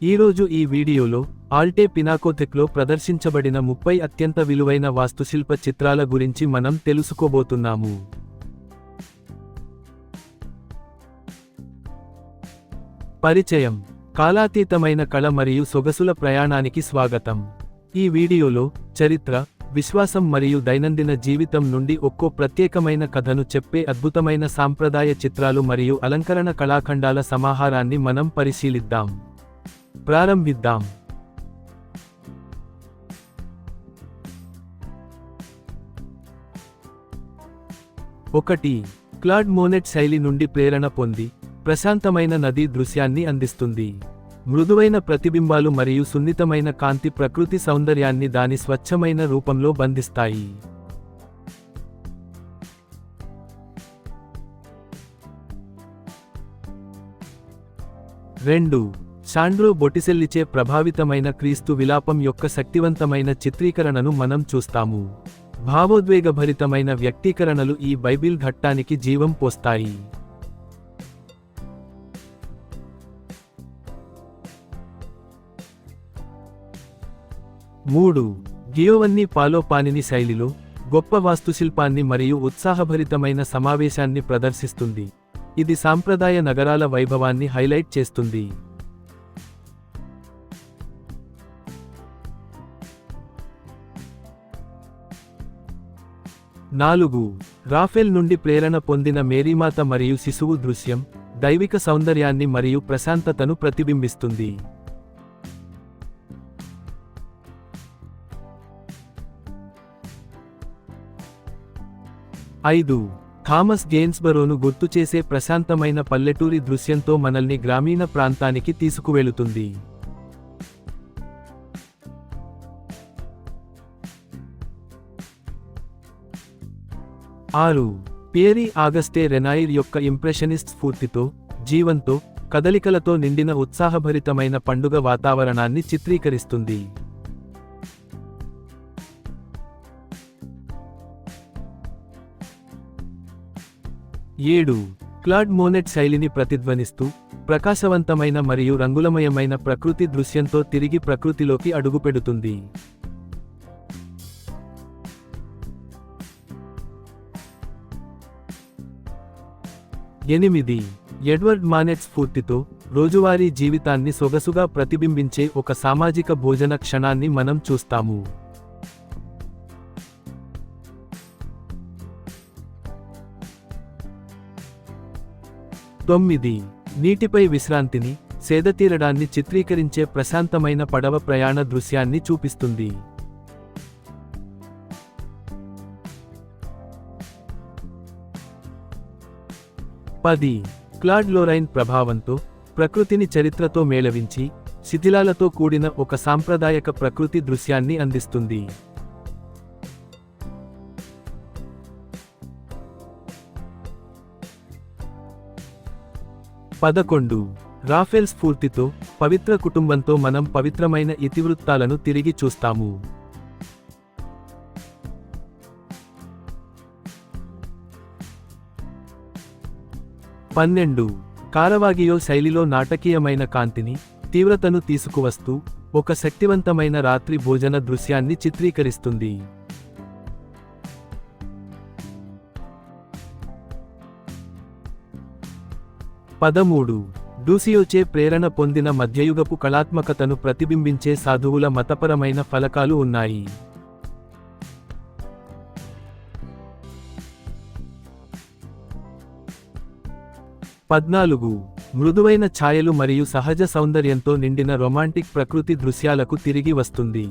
ఈరోజు ఈ వీడియోలో ఆల్టే పినాకోథెక్లో ప్రదర్శించబడిన 30 అత్యంత విలువైన వాస్తుశిల్ప చిత్రాల గురించి మనం తెలుసుకోబోతున్నాము. పరిచయం. కాలాతీతమైన కళ మరియు సొగసుల ప్రయాణానికి స్వాగతం. ఈ వీడియోలో చరిత్ర, విశ్వాసం మరియు దైనందిన జీవితం నుండి ఒక్కో ప్రత్యేకమైన కథను చెప్పే అద్భుతమైన సాంప్రదాయ చిత్రాలు మరియు అలంకరణ కళాఖండాల సమాహారాన్ని మనం పరిశీలిద్దాం. ప్రారంభిద్దాం. ఒకటి. క్లాడ్ మోనెట్ శైలి నుండి ప్రేరణ పొంది ప్రశాంతమైన నదీ దృశ్యాన్ని అందిస్తుంది. మృదువైన ప్రతిబింబాలు మరియు సున్నితమైన కాంతి ప్రకృతి సౌందర్యాన్ని దాని స్వచ్ఛమైన రూపంలో బంధిస్తాయి. 2. శాండ్రో బొటిసెల్లిచే ప్రభావితమైన క్రీస్తు విలాపం యొక్క శక్తివంతమైన చిత్రీకరణను మనం చూస్తాము. భావోద్వేగభరితమైన వ్యక్తీకరణలు ఈ బైబిల్ ఘట్టానికి జీవం పోస్తాయి. 3. గియోవన్నీ పాలోపానిని శైలిలో గొప్ప వాస్తుశిల్పాన్ని మరియు ఉత్సాహభరితమైన సమావేశాన్ని ప్రదర్శిస్తుంది. ఇది సాంప్రదాయ నగరాల వైభవాన్ని హైలైట్ చేస్తుంది. 4. రాఫెల్ నుండి ప్రేరణ పొందిన మేరీమాత మరియు శిశువు దృశ్యం దైవిక సౌందర్యాన్ని మరియు ప్రశాంతతను ప్రతిబింబిస్తుంది. 5. థామస్ గెయిన్స్బరోను గుర్తుచేసే ప్రశాంతమైన పల్లెటూరి దృశ్యంతో మనల్ని గ్రామీణ ప్రాంతానికి తీసుకువెళుతుంది. 6. పియరీ ఆగస్టే రెనాయిర్ యొక్క ఇంప్రెషనిస్ట్ స్ఫూర్తితో, జీవంతో, కదలికలతో నిండిన ఉత్సాహభరితమైన పండుగ వాతావరణాన్ని చిత్రీకరిస్తుంది. 7. క్లాడ్ మోనెట్ శైలిని ప్రతిధ్వనిస్తూ, ప్రకాశవంతమైన మరియు రంగులమయమైన ప్రకృతి దృశ్యంతో తిరిగి ప్రకృతిలోకి అడుగుపెడుతుంది. 8. ఎడ్వర్డ్ మానెట్ స్ఫూర్తితో, రోజువారీ జీవితాన్ని సొగసుగా ప్రతిబింబించే ఒక సామాజిక భోజన క్షణాన్ని మనం చూస్తాము. 9. నీటిపై విశ్రాంతిని, సేదతీరడాన్ని చిత్రీకరించే ప్రశాంతమైన పడవ ప్రయాణ దృశ్యాన్ని చూపిస్తుంది. 10. క్లాడ్ లోరైన్ ప్రభావంతో, ప్రకృతిని చరిత్రతో మేళవించి, శిథిలాలతో కూడిన ఒక సాంప్రదాయక ప్రకృతి దృశ్యాన్ని అందిస్తుంది. 11. రాఫెల్ స్ఫూర్తితో, పవిత్ర కుటుంబంతో మనం పవిత్రమైన ఇతివృత్తాలను తిరిగి చూస్తాము. 12. కారవాగియో శైలిలో నాటకీయమైన కాంతిని, తీవ్రతను తీసుకువస్తూ, ఒక శక్తివంతమైన రాత్రి భోజన దృశ్యాన్ని చిత్రీకరిస్తుంది. 13. డూసియోచే ప్రేరణ పొందిన మధ్యయుగపు కళాత్మకతను ప్రతిబింబించే సాధువుల మతపరమైన ఫలకాలు ఉన్నాయి. 14. మృదువైన ఛాయలు మరియు సహజ సౌందర్యంతో నిండిన రొమాంటిక్ ప్రకృతి దృశ్యాలకు తిరిగి వస్తుంది.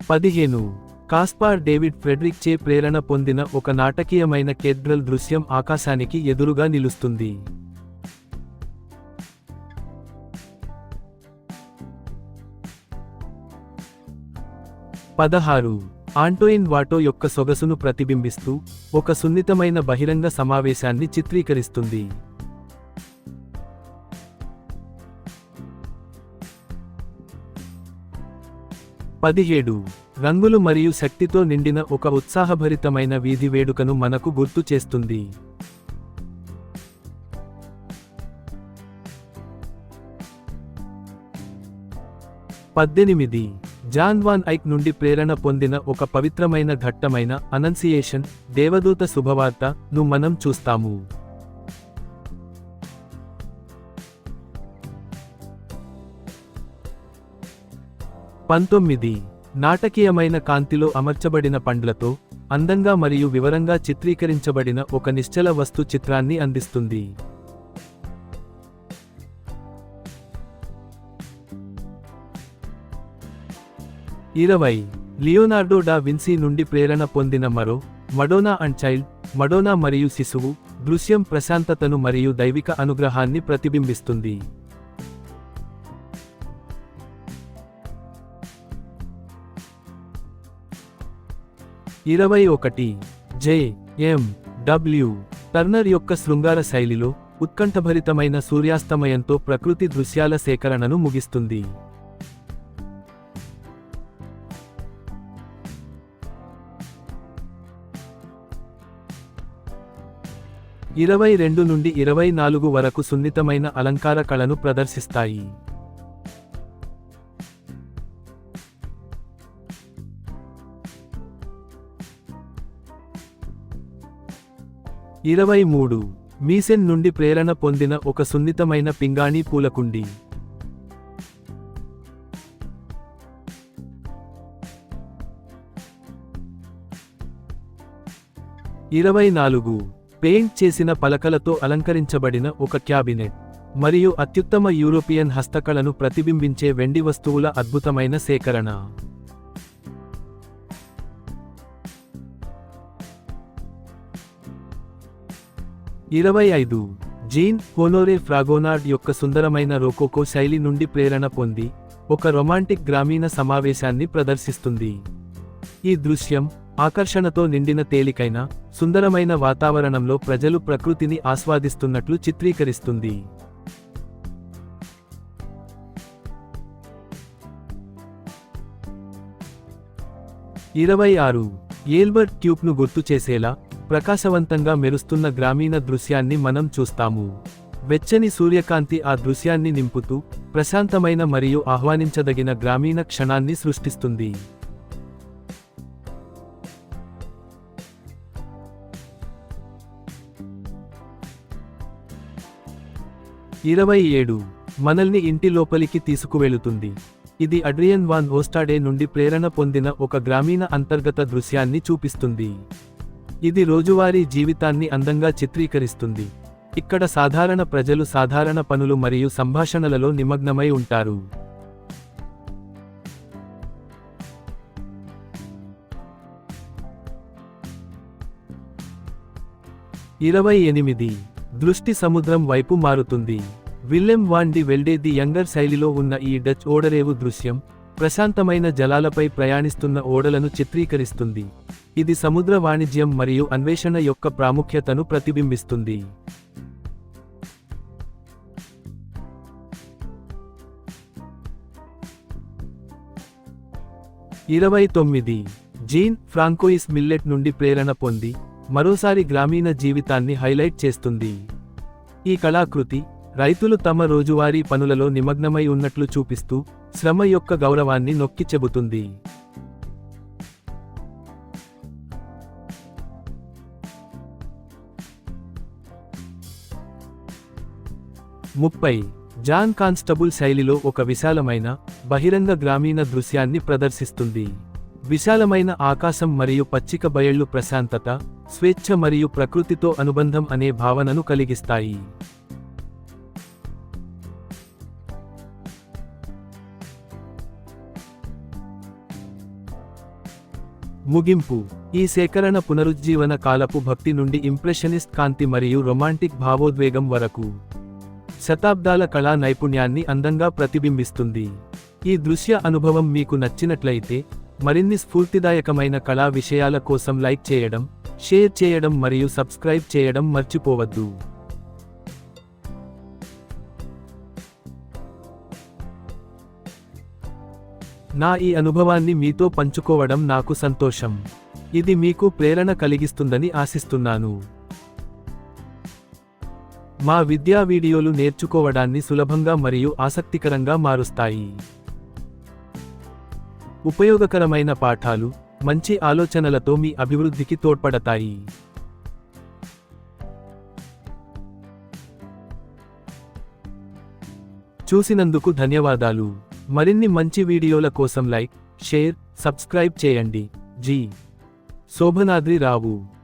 15. కాస్పార్ డేవిడ్ ఫ్రెడ్రిక్ చే ప్రేరణ పొందిన ఒక నాటకీయమైన కేథ్డ్రల్ దృశ్యం ఆకాశానికి ఎదురుగా నిలుస్తుంది. 16. ఆంటోయిన్ వాటో యొక్క సొగసును ప్రతిబింబిస్తూ, ఒక సున్నితమైన బహిరంగ సమావేశాన్ని చిత్రీకరిస్తుంది. 17. రంగులు మరియు శక్తితో నిండిన ఒక ఉత్సాహభరితమైన వీధి వేడుకను మనకు గుర్తు చేస్తుంది. 18 జాన్ వాన్ ఐక్ నుండి ప్రేరణ పొందిన ఒక పవిత్రమైన ఘట్టమైన అనన్సియేషన్ దేవదూత శుభవార్త ను మనం చూస్తాము. 19 నాటకీయమైన కాంతిలో అమర్చబడిన పండ్లతో అందంగా మరియు వివరంగా చిత్రీకరించబడిన ఒక నిశ్చల వస్తు చిత్రాన్ని అందిస్తుంది. 20 లియోనార్డో డా విన్సీ నుండి ప్రేరణ పొందిన మరో మడోనా అండ్ చైల్డ్ మడోనా మరియు శిశువు దృశ్యం ప్రశాంతతను మరియు దైవిక అనుగ్రహాన్ని ప్రతిబింబిస్తుంది. 21 జె.ఎం.డబ్ల్యూ. టర్నర్ యొక్క శృంగార శైలిలో ఉత్కంఠభరితమైన సూర్యాస్తమయంతో ప్రకృతి దృశ్యాల సేకరణను ముగిస్తుంది. 22 నుండి 24 వరకు సున్నితమైన అలంకార కళను ప్రదర్శిస్తాయి. 23 మీసెన్ నుండి ప్రేరణ పొందిన ఒక సున్నితమైన పింగాణీ పూలకుండి. 24 పెయింట్ చేసిన పలకలతో అలంకరించబడిన ఒక క్యాబినెట్ మరియు అత్యుత్తమ యూరోపియన్ హస్తకళను ప్రతిబింబించే వెండి వస్తువుల అద్భుతమైన సేకరణ. 25 జీన్ హోనోరే ఫ్రాగోనార్డ్ యొక్క సుందరమైన రోకోకో శైలి నుండి ప్రేరణ పొంది ఒక రొమాంటిక్ గ్రామీణ సమావేశాన్ని ప్రదర్శిస్తుంది. ఈ దృశ్యం ఆకర్షణతో నిండిన తేలికైన సుందరమైన వాతావరణంలో ప్రజలు ప్రకృతిని ఆస్వాదిస్తున్నట్లు చిత్రీకరిస్తుంది. 26 ఏల్బర్ట్ ట్యూబ్ను గుర్తు చేసేలా ప్రకాశవంతంగా మెరుస్తున్న గ్రామీణ దృశ్యాన్ని మనం చూస్తాము. వెచ్చని సూర్యకాంతి ఆ దృశ్యాన్ని నింపుతూ ప్రశాంతమైన మరియు ఆహ్వానించదగిన గ్రామీణ క్షణాన్ని సృష్టిస్తుంది. 27 మనల్ని ఇంటి లోపలికి తీసుకువెళుతుంది. ఇది అడ్రియన్ వాన్ ఓస్టాడే నుండి ప్రేరణ పొందిన ఒక గ్రామీణ అంతర్గత దృశ్యాన్ని చూపిస్తుంది. ఇది రోజువారీ జీవితాన్ని అందంగా చిత్రీకరిస్తుంది. ఇక్కడ సాధారణ ప్రజలు సాధారణ పనులు మరియు సంభాషణలలో నిమగ్నమై ఉంటారు. 28 దృష్టి సముద్రం వైపు మారుతుంది. Willem van de Velde the Younger శైలిలో ఉన్న ఈ డచ్ ఓడరేవు దృశ్యం ప్రశాంతమైన జలాలపై ప్రయాణిస్తున్న ఓడలను చిత్రీకరిస్తుంది. ఇది సముద్ర వాణిజ్యం మరియు అన్వేషణ యొక్క ప్రాముఖ్యతను ప్రతిబింబిస్తుంది. 29 జీన్ ఫ్రాంకోయిస్ మిల్లెట్ నుండి ప్రేరణ పొంది మరోసారి గ్రామీణ జీవితాన్ని హైలైట్ చేస్తుంది. ఈ కళాకృతి రైతులు తమ రోజువారీ పనులలో నిమగ్నమై ఉన్నట్లు చూపిస్తూ శ్రమ యొక్క గౌరవాన్ని నొక్కి చెబుతుంది. జాన్ కాన్స్టబుల్ శైలిలో ఒక విశాలమైన బహిరంగ గ్రామీణ దృశ్యాన్ని ప్రదర్శిస్తుంది. విశాలమైన ఆకాశం మరియు పచ్చిక బయళ్ళు ప్రశాంతత, స్వేచ్ఛ మరియు ప్రకృతితో అనుబంధం అనే భావనను కలిగిస్తాయి. ముగింపు ఈ సేకరణ పునరుజ్జీవన కాలపు భక్తి నుండి ఇంప్రెషనిస్ట్ కాంతి మరియు రొమాంటిక్ భావోద్వేగం వరకు శతాబ్దాల కళా నైపుణ్యాన్ని అందంగా ప్రతిబింబిస్తుంది. ఈ దృశ్య అనుభవం మీకు నచ్చినట్లయితే మరిన్ని స్ఫూర్తిదాయకమైన కళా విషయాల కోసం లైక్ చేయడం, షేర్ చేయడం మరియు సబ్స్క్రైబ్ చేయడం మర్చిపోవద్దు. నా ఈ అనుభవాన్ని మీతో పంచుకోవడం నాకు సంతోషం. ఇది మీకు ప్రేరణ కలిగిస్తుందని ఆశిస్తున్నాను. మా విద్యా వీడియోలు నేర్చుకోవడాన్ని సులభంగా మరియు ఆసక్తికరంగా మారుస్తాయి. ఉపయోగకరమైన పాఠాలు, మంచి ఆలోచనలతో మీ అభివృద్ధికి తోడ్పడతాయి. చూసినందుకు ధన్యవాదాలు. మరిన్ని మంచి వీడియోల కోసం లైక్, షేర్, సబ్స్క్రైబ్ చేయండి. జి. శోభనాద్రి రావు.